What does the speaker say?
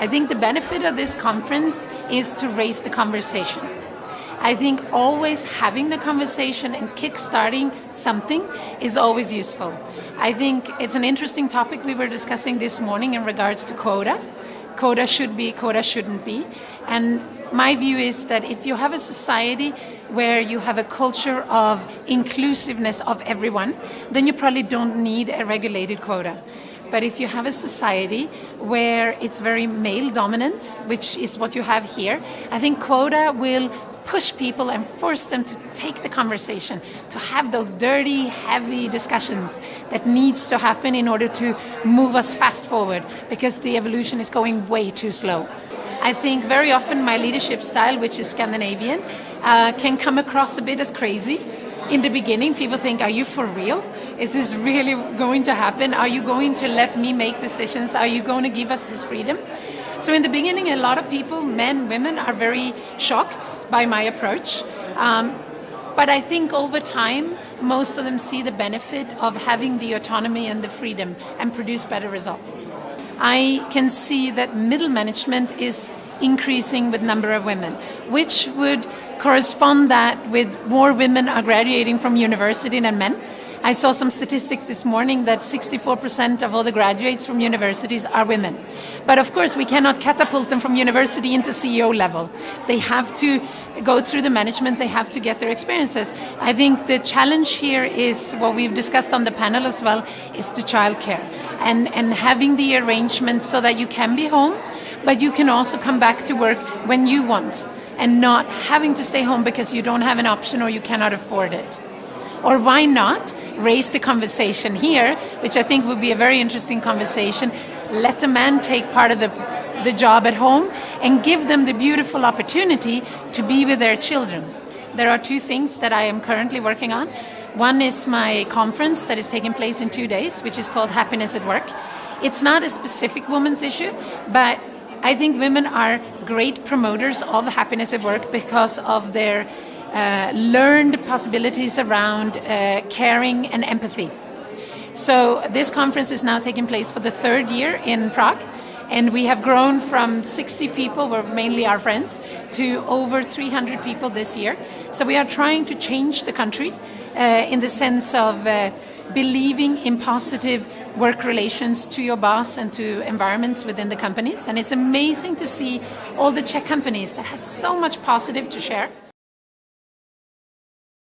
I think the benefit of this conference is to raise the conversation. I think always having the conversation and kickstarting something is always useful. I think it's an interesting topic we were discussing this morning in regards to quota. Quota should be, quota shouldn't be. And my view is that if you have a society where you have a culture of inclusiveness of everyone, then you probably don't need a regulated quota. But if you have a society where it's very male dominant, which is what you have here, I think quota will push people and force them to take the conversation, to have those dirty, heavy discussions that needs to happen in order to move us fast forward, because the evolution is going way too slow. I think very often my leadership style, which is Scandinavian, can come across a bit as crazy. In the beginning, people think, are you for real? Is this really going to happen? Are you going to let me make decisions? Are you going to give us this freedom? So in the beginning, a lot of people, men, women, are very shocked by my approach. But I think over time, most of them see the benefit of having the autonomy and the freedom and produce better results. I can see that middle management is increasing with number of women, which would correspond that with more women are graduating from university than men. I saw some statistics this morning that 64% of all the graduates from universities are women. But of course, we cannot catapult them from university into CEO level. They have to go through the management, they have to get their experiences. I think the challenge here is what we've discussed on the panel as well, is the childcare and having the arrangement so that you can be home, but you can also come back to work when you want and not having to stay home because you don't have an option or you cannot afford it. Or why not raise the conversation here, which I think would be a very interesting conversation. Let the man take part of the job at home and give them the beautiful opportunity to be with their children. There are two things that I am currently working on. One is my conference that is taking place in 2 days, which is called Happiness at Work. It's not a specific women's issue, but I think women are great promoters of happiness at work because of their learned possibilities around caring and empathy. So this conference is now taking place for the third year in Prague, and we have grown from 60 people, were mainly our friends, to over 300 people this year. So we are trying to change the country in the sense of believing in positive work relations to your boss and to environments within the companies. And it's amazing to see all the Czech companies that have so much positive to share.